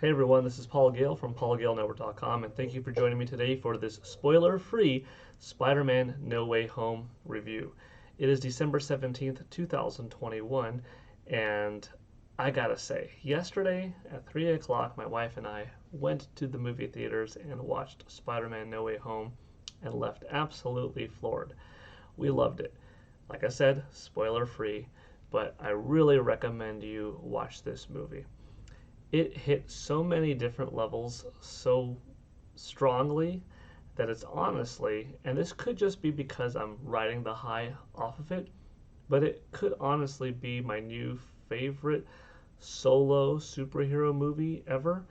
Hey everyone, this is Paul Gale from paulgalenetwork.com, and thank you for joining me today for this spoiler-free Spider-Man No Way Home review. It is December 17th, 2021, and I gotta say, yesterday at 3 o'clock, my wife and I went to the movie theaters and watched Spider-Man No Way Home and left absolutely floored. We loved it. Like I said, spoiler-free, but I really recommend you watch this movie. It hit so many different levels so strongly that it's honestly, and this could just be because I'm riding the high off of it, but it could honestly be my new favorite solo superhero movie ever.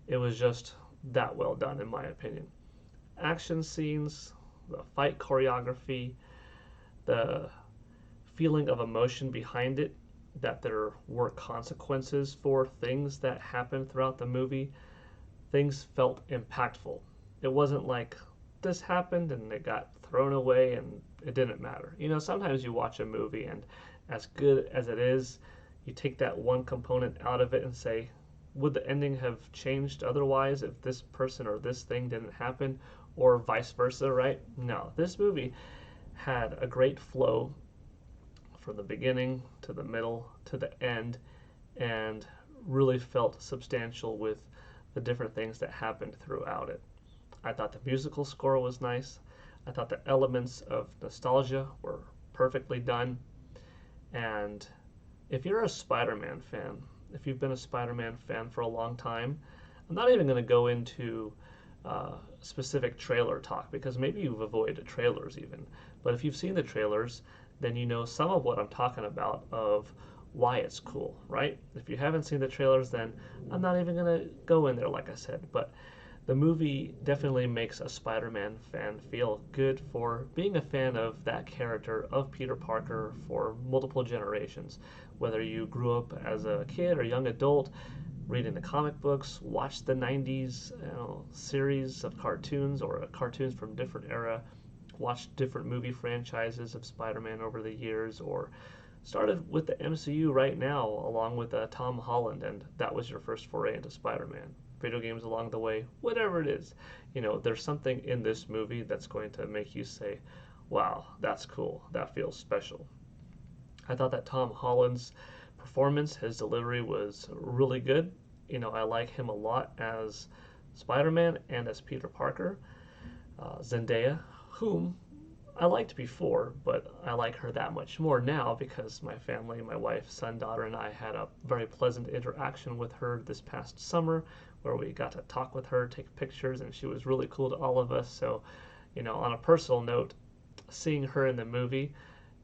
It was just that well done, in my opinion. Action scenes, the fight choreography, the feeling of emotion behind it, that there were consequences for things that happened throughout the movie. Things felt impactful. It wasn't like this happened and it got thrown away and it didn't matter. You know, sometimes you watch a movie and as good as it is, you take that one component out of it and say, would the ending have changed otherwise if this person or this thing didn't happen, or vice versa, right? No, this movie had a great flow from the beginning to the middle to the end, and really felt substantial with the different things that happened throughout it. I thought the musical score was nice. I thought the elements of nostalgia were perfectly done. And if you're a Spider-Man fan, if you've been a Spider-Man fan for a long time, I'm not even going to go into specific trailer talk because maybe you've avoided trailers even. But if you've seen the trailers, then you know some of what I'm talking about of why it's cool, right? If you haven't seen the trailers, then I'm not even going to go in there, like I said. But the movie definitely makes a Spider-Man fan feel good for being a fan of that character, of Peter Parker, for multiple generations. Whether you grew up as a kid or young adult, reading the comic books, watched the 90s series of cartoons or cartoons from different era, watched different movie franchises of Spider-Man over the years, or started with the MCU right now along with Tom Holland, and that was your first foray into Spider-Man. Video games along the way, whatever it is, you know, there's something in this movie that's going to make you say, wow, that's cool, that feels special. I thought that Tom Holland's performance, his delivery was really good. You know, I like him a lot as Spider-Man and as Peter Parker. Zendaya, whom I liked before, but I like her that much more now because my family, my wife, son, daughter, and I had a very pleasant interaction with her this past summer where we got to talk with her, take pictures, and she was really cool to all of us. So, you know, on a personal note, seeing her in the movie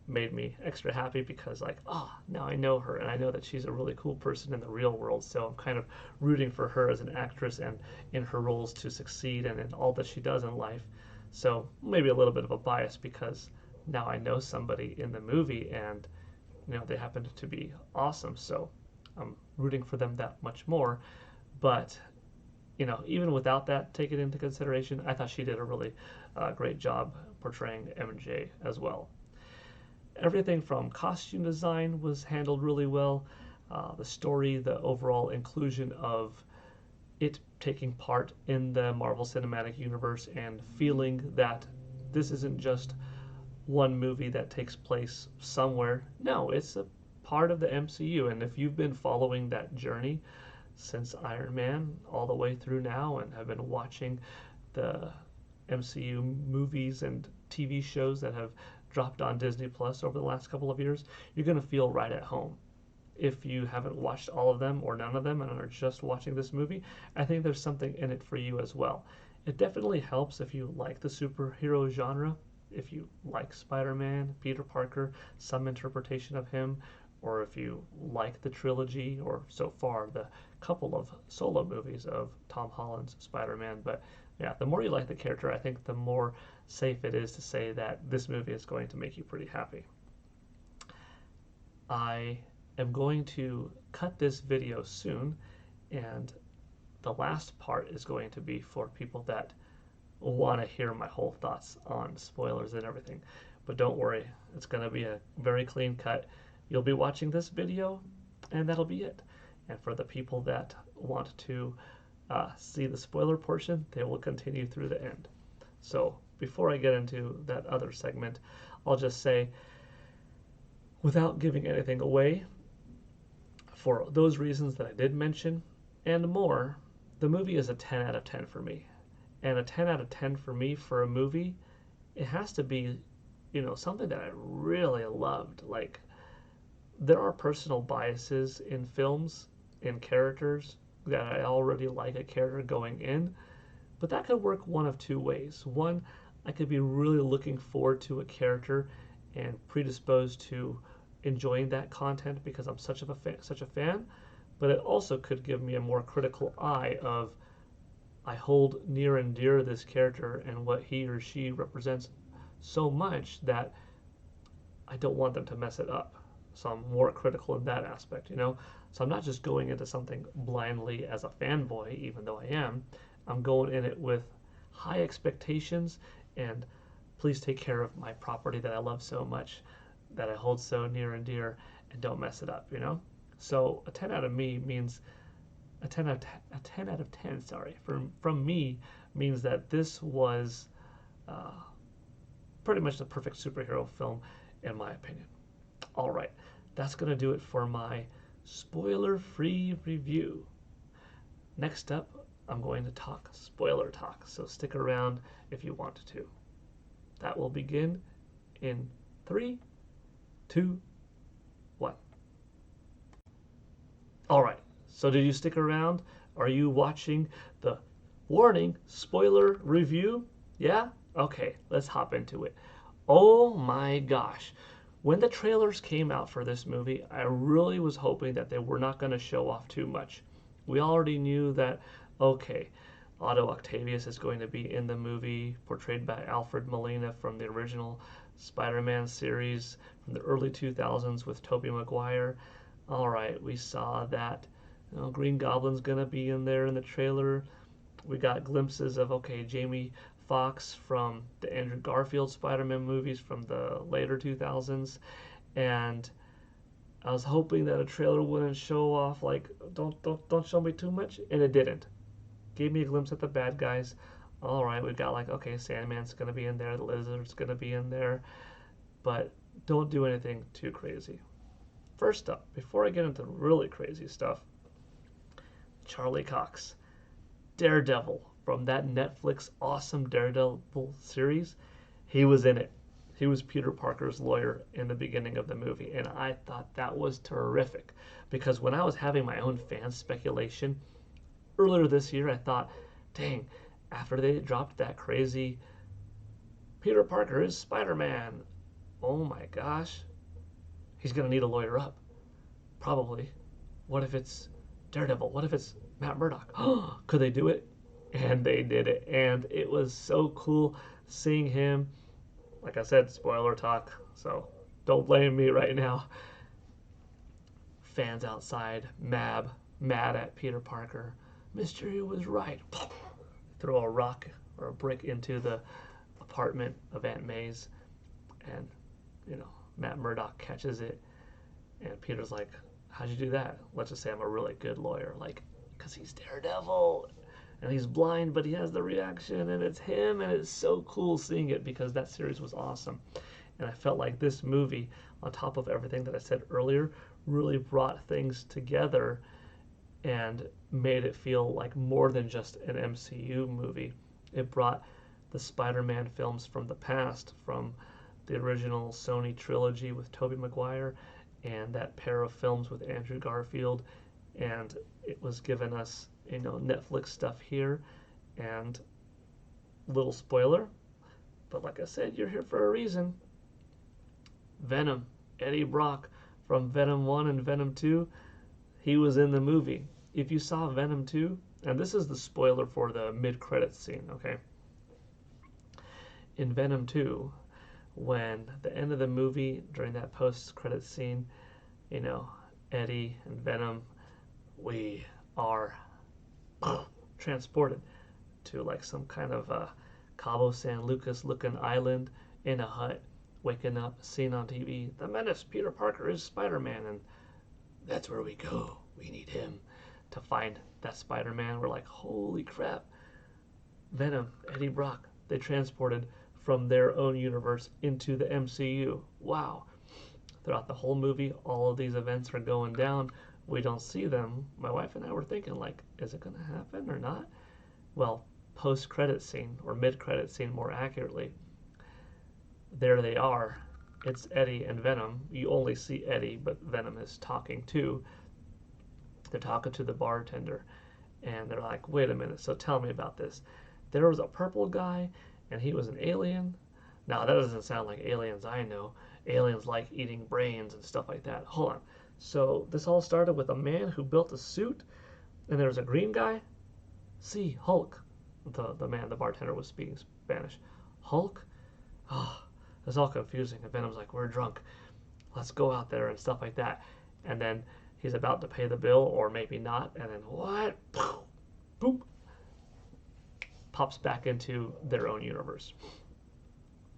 made me extra happy because, like, oh, now I know her and I know that she's a really cool person in the real world. So I'm kind of rooting for her as an actress and in her roles to succeed and in all that she does in life. So maybe a little bit of a bias because now I know somebody in the movie and, you know, they happen to be awesome. So I'm rooting for them that much more. But, you know, even without that taken into consideration, I thought she did a really great job portraying MJ as well. Everything from costume design was handled really well. The story, the overall inclusion of it taking part in the Marvel Cinematic Universe and feeling that this isn't just one movie that takes place somewhere. No, it's a part of the MCU. And if you've been following that journey since Iron Man all the way through now and have been watching the MCU movies and TV shows that have dropped on Disney Plus over the last couple of years, you're going to feel right at home. If you haven't watched all of them or none of them and are just watching this movie, I think there's something in it for you as well. It definitely helps if you like the superhero genre, if you like Spider-Man, Peter Parker, some interpretation of him, or if you like the trilogy or so far the couple of solo movies of Tom Holland's Spider-Man. But yeah, the more you like the character, I think the more safe it is to say that this movie is going to make you pretty happy. I am going to cut this video soon, and the last part is going to be for people that want to hear my whole thoughts on spoilers and everything. But don't worry, it's going to be a very clean cut. You'll be watching this video, and that'll be it. And for the people that want to see the spoiler portion, they will continue through the end. So before I get into that other segment, I'll just say, without giving anything away, for those reasons that I did mention and more, the movie is a 10 out of 10 for me. And a 10 out of 10 for me for a movie, it has to be, something that I really loved. Like, there are personal biases in films, in characters, that I already like a character going in, but that could work one of two ways. One, I could be really looking forward to a character and predisposed to enjoying that content because I'm such a fan, but it also could give me a more critical eye of, I hold near and dear this character and what he or she represents so much that I don't want them to mess it up. So I'm more critical in that aspect. So I'm not just going into something blindly as a fanboy, even though I am. I'm going in it with high expectations and please take care of my property that I love so much, that I hold so near and dear, and don't mess it up. So a 10 out of me means a 10 out of 10, sorry, from me means that this was pretty much the perfect superhero film in my opinion. All right, that's going to do it for my spoiler-free review. Next up, I'm going to talk spoiler talk, so stick around if you want to. That will begin in 3, 2, 1. All right, so did you stick around? Are you watching the warning spoiler review? Yeah? Okay, let's hop into it. Oh my gosh. When the trailers came out for this movie, I really was hoping that they were not going to show off too much. We already knew that, okay, Otto Octavius is going to be in the movie, portrayed by Alfred Molina from the original Spider-Man series from the early 2000s with Tobey Maguire. All right, we saw that Green Goblin's going to be in there in the trailer. We got glimpses of, okay, Jamie Foxx from the Andrew Garfield Spider-Man movies from the later 2000s, and I was hoping that a trailer wouldn't show off like don't show me too much, and it didn't. Gave me a glimpse at the bad guys. All right, we got like, okay, Sandman's gonna be in there, the Lizard's gonna be in there, but don't do anything too crazy. First up, before I get into really crazy stuff, Charlie Cox, Daredevil, from that Netflix awesome Daredevil series, he was in it. He was Peter Parker's lawyer in the beginning of the movie, and I thought that was terrific because when I was having my own fan speculation earlier this year, I thought, dang, after they dropped that crazy Peter Parker is Spider-Man, oh my gosh, he's going to need a lawyer up. Probably. What if it's Daredevil? What if it's Matt Murdock? Could they do it? And they did it, and it was so cool seeing him. Like I said, spoiler talk, so don't blame me right now. Fans outside, mad at Peter Parker. Mystery was right. Throw a rock or a brick into the apartment of Aunt May's, and Matt Murdock catches it, and Peter's like, "How'd you do that?" Let's just say I'm a really good lawyer, like, because he's Daredevil. And he's blind, but he has the reaction, and it's him, and it's so cool seeing it because that series was awesome. And I felt like this movie, on top of everything that I said earlier, really brought things together and made it feel like more than just an MCU movie. It brought the Spider-Man films from the past, from the original Sony trilogy with Tobey Maguire, and that pair of films with Andrew Garfield, and it was giving us Netflix stuff here, and little spoiler, but like I said, you're here for a reason. Venom, Eddie Brock from Venom 1 and Venom 2, he was in the movie. If you saw Venom 2, and this is the spoiler for the mid-credits scene, okay? In Venom 2, when the end of the movie, during that post-credits scene, Eddie and Venom, we are transported to like some kind of Cabo San Lucas looking island in a hut, waking up, seeing on TV, the menace, Peter Parker is Spider-Man, and that's where we go. We need him to find that Spider-Man. We're like, holy crap, Venom, Eddie Brock, they transported from their own universe into the MCU. Wow. Throughout the whole movie, all of these events are going down. We don't see them. My wife and I were thinking, like, is it going to happen or not? Well, post-credit scene, or mid-credit scene more accurately, there they are. It's Eddie and Venom. You only see Eddie, but Venom is talking too. They're talking to the bartender, and they're like, wait a minute, so tell me about this. There was a purple guy, and he was an alien. Now, that doesn't sound like aliens I know. Aliens like eating brains and stuff like that. Hold on. So this all started with a man who built a suit, and there was a green guy? See, Hulk. The bartender was speaking Spanish. Hulk? Oh, it's all confusing. And Venom's like, we're drunk. Let's go out there and stuff like that. And then he's about to pay the bill, or maybe not. And then what? Boop. Pops back into their own universe.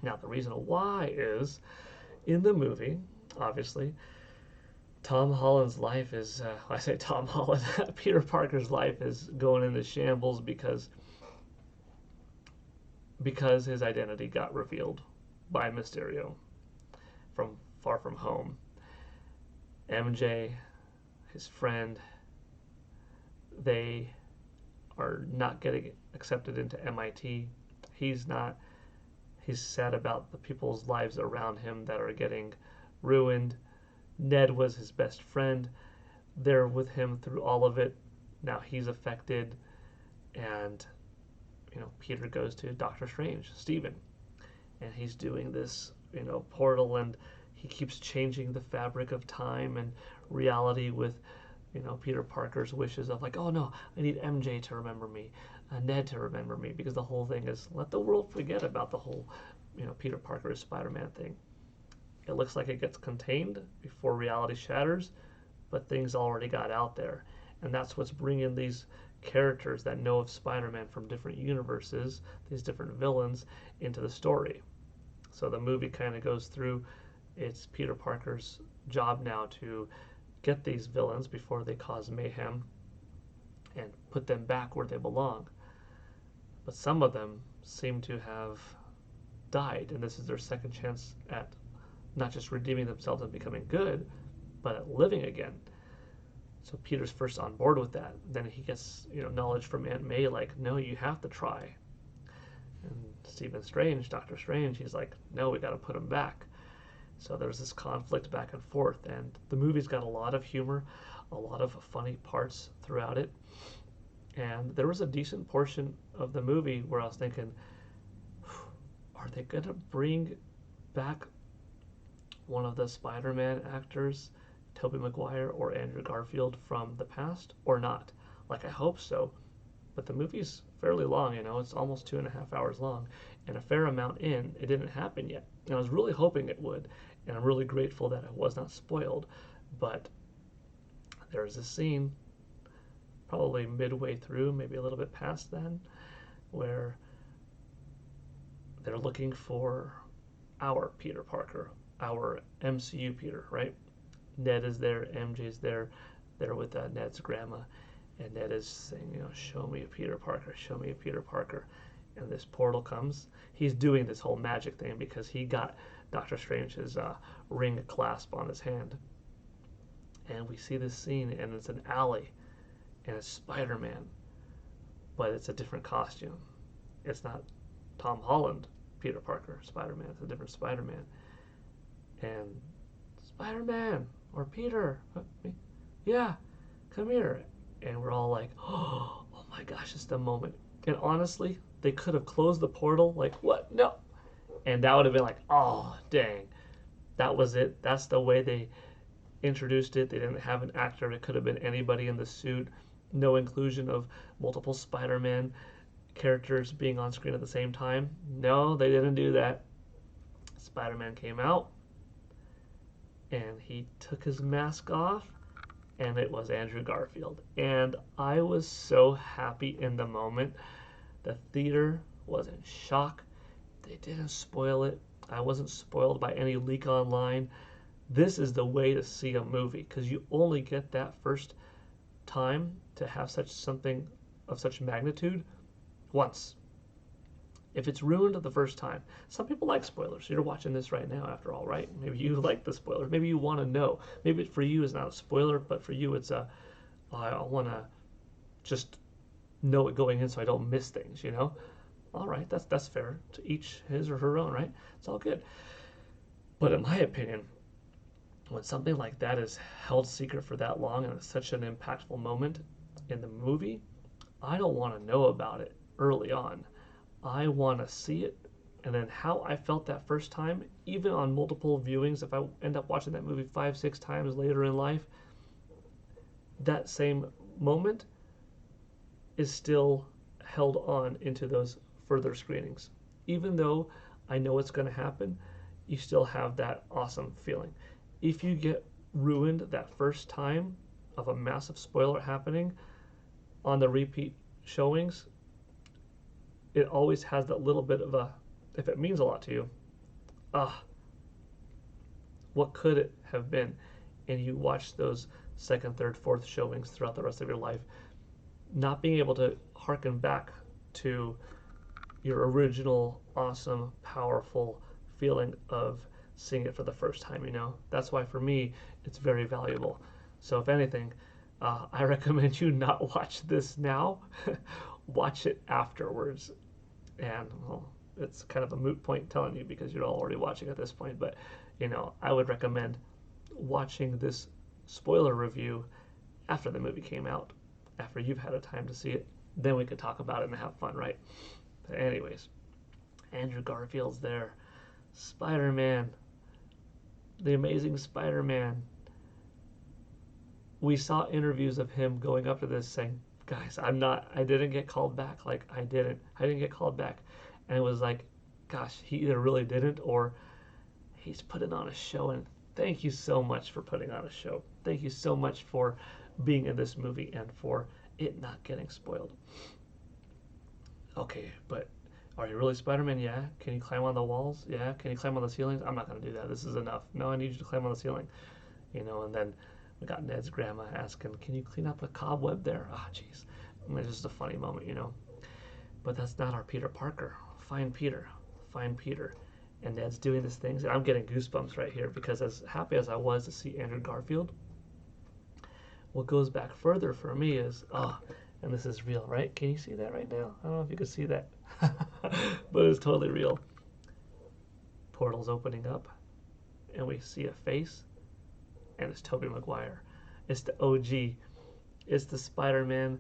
Now, the reason why is, in the movie, obviously, Tom Holland's life is, I say Tom Holland, Peter Parker's life is going into shambles because his identity got revealed by Mysterio from Far From Home. MJ, his friend, they are not getting accepted into MIT. He's not. He's sad about the people's lives around him that are getting ruined. Ned was his best friend. They're with him through all of it. Now he's affected, and Peter goes to Doctor Strange, Stephen, and he's doing this portal, and he keeps changing the fabric of time and reality with Peter Parker's wishes of like, oh no, I need MJ to remember me, Ned to remember me, because the whole thing is let the world forget about the whole Peter Parker is Spider-Man thing. It looks like it gets contained before reality shatters, but things already got out there, and that's what's bringing these characters that know of Spider-Man from different universes, these different villains, into the story. So the movie kind of goes through, it's Peter Parker's job now to get these villains before they cause mayhem and put them back where they belong. But some of them seem to have died, and this is their second chance at not just redeeming themselves and becoming good, but at living again. So Peter's first on board with that. Then he gets knowledge from Aunt May, like, no, you have to try. And Stephen Strange, Doctor Strange, he's like, no, we got to put him back. So there's this conflict back and forth, and the movie's got a lot of humor, a lot of funny parts throughout it. And there was a decent portion of the movie where I was thinking, are they going to bring back one of the Spider-Man actors, Tobey Maguire or Andrew Garfield, from the past or not? Like, I hope so. But the movie's fairly long, it's almost 2.5 hours long, and a fair amount in, it didn't happen yet. And I was really hoping it would, and I'm really grateful that it was not spoiled. But there's a scene, probably midway through, maybe a little bit past then, where they're looking for our Peter Parker, our MCU Peter, right? Ned is there, MJ's there, they're with Ned's grandma, and Ned is saying, show me a Peter Parker, show me a Peter Parker. And this portal comes. He's doing this whole magic thing because he got Doctor Strange's ring clasp on his hand. And we see this scene, and it's an alley, and it's Spider-Man, but it's a different costume. It's not Tom Holland, Peter Parker, Spider-Man. It's a different Spider-Man. And Spider-Man, or Peter, yeah, come here. And we're all like, oh my gosh, it's the moment. And honestly, they could have closed the portal, like, what? No. And that would have been like, oh, dang. That was it. That's the way they introduced it. They didn't have an actor. It could have been anybody in the suit. No inclusion of multiple Spider-Man characters being on screen at the same time. No, they didn't do that. Spider-Man came out, and he took his mask off, and it was Andrew Garfield. And I was so happy in the moment. The theater was in shock. They didn't spoil it. I wasn't spoiled by any leak online. This is the way to see a movie, because you only get that first time to have such something of such magnitude once. If it's ruined the first time, some people like spoilers. You're watching this right now, after all, right? Maybe you like the spoilers. Maybe you want to know. Maybe for you it's not a spoiler, but for you it's I want to just know it going in so I don't miss things. All right, that's fair. To each his or her own, right? It's all good. But in my opinion, when something like that is held secret for that long and it's such an impactful moment in the movie, I don't want to know about it early on. I want to see it, and then how I felt that first time, even on multiple viewings, if I end up watching that movie 5, 6 times later in life, that same moment is still held on into those further screenings. Even though I know it's going to happen, you still have that awesome feeling. If you get ruined that first time of a massive spoiler happening on the repeat showings, it always has that little bit of a, if it means a lot to you, what could it have been? And you watch those second, third, fourth showings throughout the rest of your life, not being able to harken back to your original awesome, powerful feeling of seeing it for the first time. That's why for me it's very valuable. So if anything, I recommend you not watch this now. Watch it afterwards. And well, it's kind of a moot point telling you because you're already watching at this point, but I would recommend watching this spoiler review after the movie came out, after you've had a time to see it. Then we could talk about it and have fun, right? But anyways, Andrew Garfield's there. Spider-Man, the Amazing Spider-Man. We saw interviews of him going up to this saying, guys, I didn't get called back. Like, I didn't get called back. And it was like, gosh, he either really didn't or he's putting on a show. And thank you so much for putting on a show. Thank you so much for being in this movie and for it not getting spoiled. Okay, but are you really Spider-Man? Yeah. Can you climb on the walls? Yeah. Can you climb on the ceilings? I'm not going to do that. This is enough. No, I need you to climb on the ceiling. And then we got Ned's grandma asking, can you clean up a cobweb there? Ah, oh, jeez. It's just a funny moment. But that's not our Peter Parker. Find Peter. Find Peter. And Ned's doing these things. And I'm getting goosebumps right here because as happy as I was to see Andrew Garfield, what goes back further for me is, and this is real, right? Can you see that right now? I don't know if you can see that. But it's totally real. Portal's opening up, and we see a face, and it's Tobey Maguire. It's the OG. It's the Spider-Man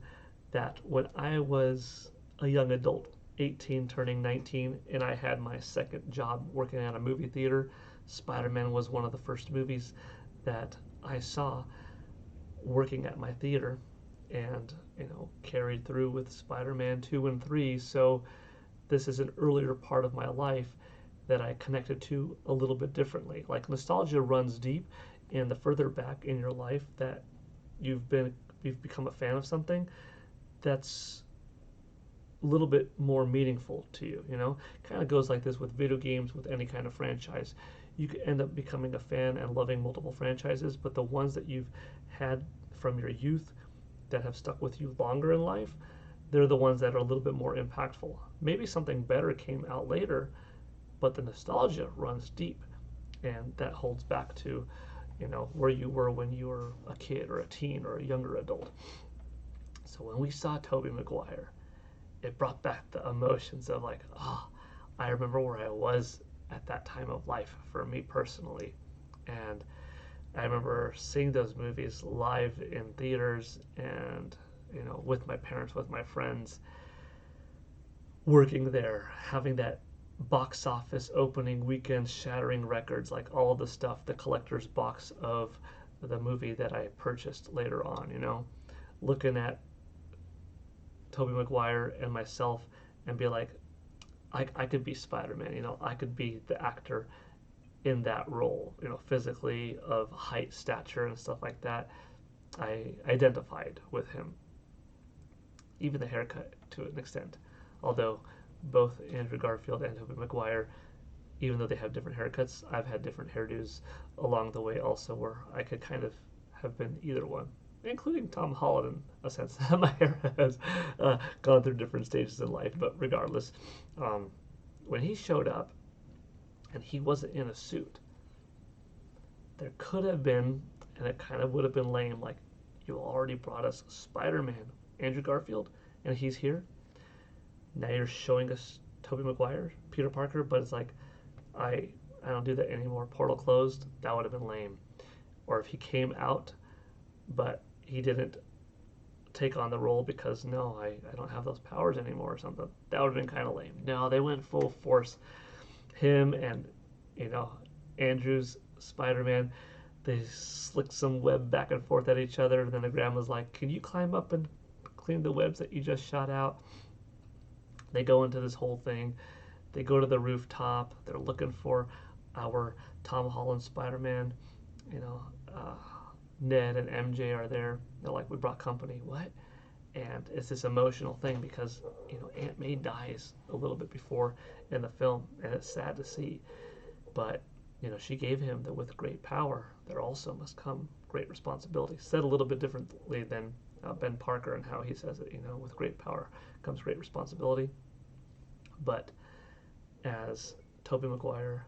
that when I was a young adult, 18 turning 19, and I had my second job working at a movie theater, Spider-Man was one of the first movies that I saw working at my theater, and carried through with Spider-Man 2 and 3. So this is an earlier part of my life that I connected to a little bit differently. Like, nostalgia runs deep, and the further back in your life that you've become a fan of something, that's a little bit more meaningful to you. Kind of goes like this with video games, with any kind of franchise. You could end up becoming a fan and loving multiple franchises, but the ones that you've had from your youth that have stuck with you longer in life, they're the ones that are a little bit more impactful. Maybe something better came out later, but the nostalgia runs deep, and that holds back to where you were when you were a kid or a teen or a younger adult. So when we saw Tobey Maguire, it brought back the emotions of like, I remember where I was at that time of life for me personally. And I remember seeing those movies live in theaters and, with my parents, with my friends, working there, having that box office opening weekend shattering records, like all of the stuff, the collector's box of the movie that I purchased later on, looking at Tobey Maguire and myself and be like, I could be Spider-Man, I could be the actor in that role, physically, of height, stature, and stuff like that. I identified with him. Even the haircut, to an extent. Although both Andrew Garfield and Tobey Maguire, even though they have different haircuts, I've had different hairdos along the way also, where I could kind of have been either one. including Tom Holland in a sense. My hair has gone through different stages in life, but regardless, um, when he showed up and he wasn't in a suit, there could have been, and it kind of would have been lame, like, you already brought us Spider-Man, Andrew Garfield, and he's here. Now you're showing us Tobey Maguire, Peter Parker, but it's like, I I don't do that anymore. Portal closed. That would have been lame. Or if he came out, but he didn't take on the role because no, I don't have those powers anymore or something. That would have been kind of lame. No, they went full force. Him and you know Andrew's Spider-Man. They slicked some web back and forth at each other. And then the grandma's like, "Can you climb up and clean the webs that you just shot out?" They go into this whole thing. They go to the rooftop. They're looking for our Tom Holland Spider-Man. You know, uh, Ned and MJ are there. They're like, "We brought company." What? And it's this emotional thing because Aunt May dies a little bit before in the film, and it's sad to see. But she gave him that with great power there also must come great responsibility. Said a little bit differently than Ben Parker and how he says it. With great power comes great responsibility. But as Tobey Maguire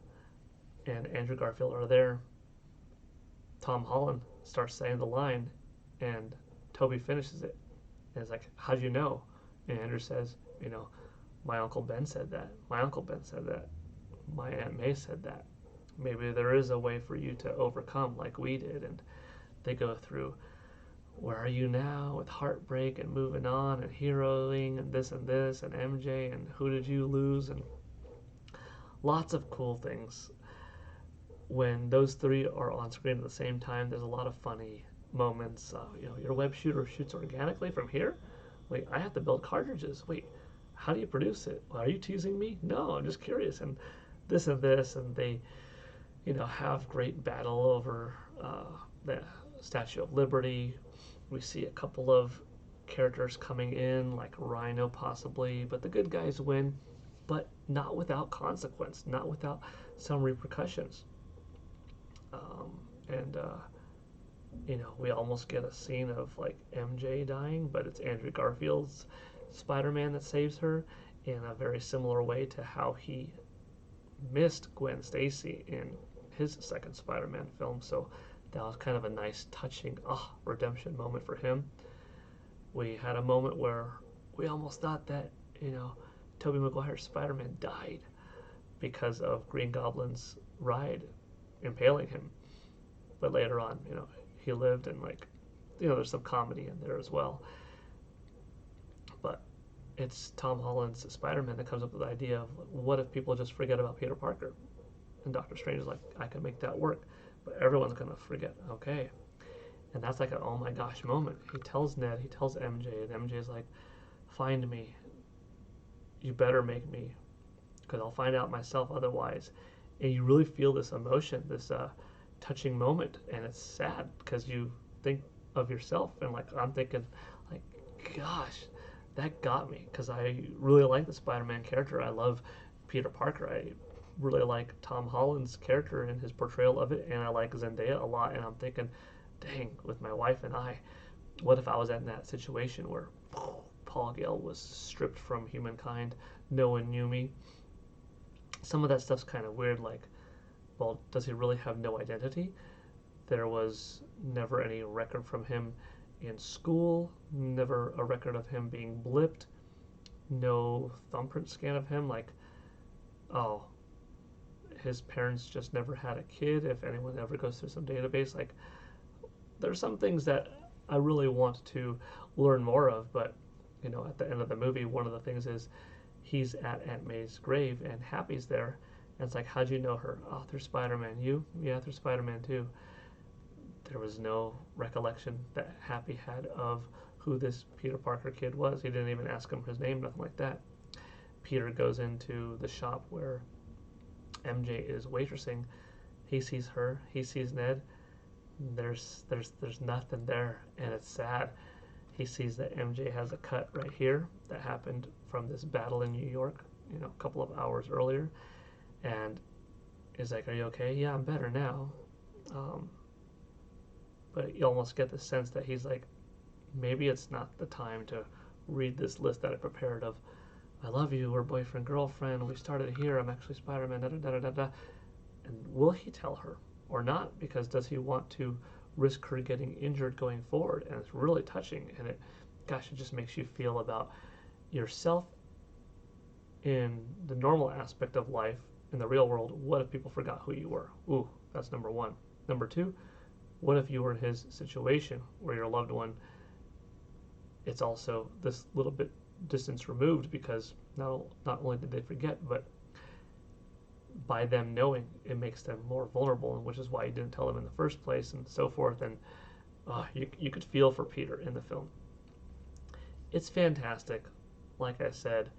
and Andrew Garfield are there, Tom Holland starts saying the line, and Tobey finishes it. And it's like, "How'd you know?" And Andrew says, "My Uncle Ben said that. My Uncle Ben said that. My Aunt May said that. Maybe there is a way for you to overcome like we did." And they go through, "Where are you now?" with heartbreak and moving on and heroing and this and MJ and who did you lose, and lots of cool things. When those three are on screen at the same time, there's a lot of funny moments. Your web shooter shoots organically from here? Wait, I have to build cartridges. Wait, how do you produce it? Well, are you teasing me? No, I'm just curious. And this, and they, have great battle over the Statue of Liberty. We see a couple of characters coming in, like Rhino possibly, but the good guys win, but not without consequence, not without some repercussions. And we almost get a scene of like MJ dying, but it's Andrew Garfield's Spider-Man that saves her in a very similar way to how he missed Gwen Stacy in his second Spider-Man film. So that was kind of a nice, touching redemption moment for him. We had a moment where we almost thought that Tobey Maguire's Spider-Man died because of Green Goblin's ride impaling him. But later on, he lived, and there's some comedy in there as well. But it's Tom Holland's Spider-Man that comes up with the idea of what if people just forget about Peter Parker? And Doctor Strange is like, "I can make that work, but everyone's gonna forget." Okay, and that's like an oh my gosh moment. He tells Ned, he tells MJ, and MJ is like, "Find me. You better make me, because I'll find out myself otherwise." And you really feel this emotion, this touching moment, and it's sad because you think of yourself, and I'm thinking, like, gosh, that got me because I really like the Spider-Man character. I love Peter Parker. I really like Tom Holland's character and his portrayal of it, and I like Zendaya a lot. And I'm thinking, dang, with my wife and I, what if I was in that situation where Paul Gale was stripped from humankind, no one knew me? Some of that stuff's kind of weird, like, well, does he really have no identity? There was never any record from him in school, never a record of him being blipped, no thumbprint scan of him, like, oh, his parents just never had a kid, if anyone ever goes through some database. Like, there's some things that I really want to learn more of, but, at the end of the movie, one of the things is he's at Aunt May's grave, and Happy's there. And it's like, how'd you know her? Oh, through Spider-Man. You? Yeah, through Spider-Man too. There was no recollection that Happy had of who this Peter Parker kid was. He didn't even ask him his name, nothing like that. Peter goes into the shop where MJ is waitressing. He sees her. He sees Ned. There's nothing there, and it's sad. He sees that MJ has a cut right here that happened from this battle in New York, a couple of hours earlier. And is like, "Are you okay?" "Yeah, I'm better now." but you almost get the sense that he's like, maybe it's not the time to read this list that I prepared of, I love you, we're boyfriend, girlfriend, we started here, I'm actually Spider-Man, da da da da da. And will he tell her or not? Because does he want to risk her getting injured going forward? And it's really touching, and it just makes you feel about yourself in the normal aspect of life, in the real world. What if people forgot who you were? Ooh, that's number one. Number two, what if you were in his situation where your loved one, it's also this little bit distance removed, because not only did they forget, but by them knowing, it makes them more vulnerable, and which is why you didn't tell them in the first place, and so forth. And you could feel for Peter in the film. It's fantastic. Like I said,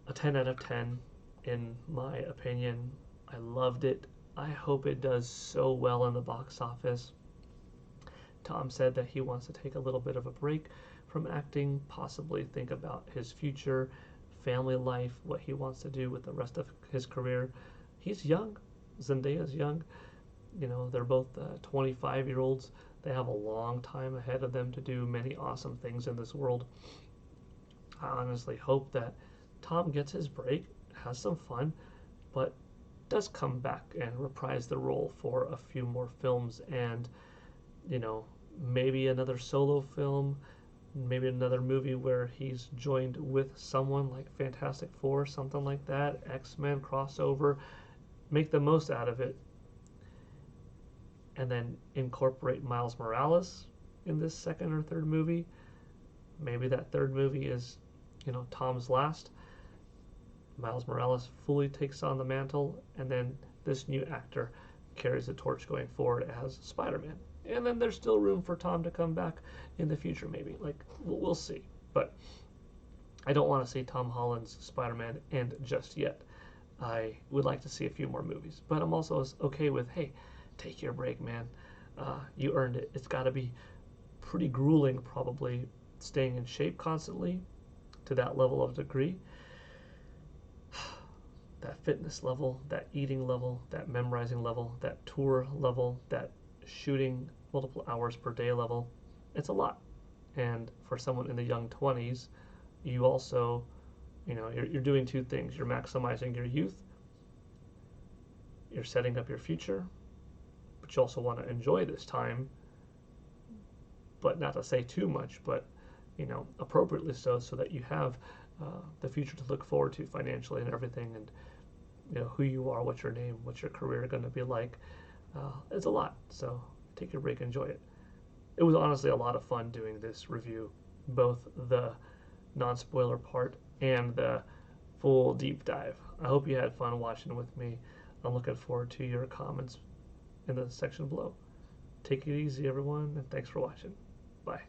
a 10 out of 10 in my opinion. I loved it. I hope it does so well in the box office. Tom said that he wants to take a little bit of a break from acting, possibly think about his future, family life, what he wants to do with the rest of his career. He's young. Zendaya's young. You know, they're both 25-year-olds. They have a long time ahead of them to do many awesome things in this world. I honestly hope that Tom gets his break, has some fun, but does come back and reprise the role for a few more films, and, you know, maybe another solo film, maybe another movie where he's joined with someone like Fantastic Four, something like that, X-Men crossover. Make the most out of it, and then incorporate Miles Morales in this second or third movie. Maybe that third movie is, you know, Tom's last. Miles Morales fully takes on the mantle, and then this new actor carries the torch going forward as Spider-Man. And then there's still room for Tom to come back in the future, maybe. Like, we'll see. But I don't want to see Tom Holland's Spider-Man end just yet. I would like to see a few more movies. But I'm also okay with, hey, take your break, man. You earned it. It's got to be pretty grueling, probably, staying in shape constantly to that level of degree. That fitness level, that eating level, that memorizing level, that tour level, that shooting multiple hours per day level. It's a lot. And for someone in the young 20s, you also, you know, you're doing two things. You're maximizing your youth, you're setting up your future, but you also want to enjoy this time, but not to say too much, but, you know, appropriately so, so that you have the future to look forward to financially and everything, and, you know, who you are, what's your name, what's your career going to be like. It's a lot, so take your break, enjoy it. It was honestly a lot of fun doing this review, both the non-spoiler part and the full deep dive. I hope you had fun watching with me. I'm looking forward to your comments in the section below. Take it easy, everyone, and thanks for watching. Bye.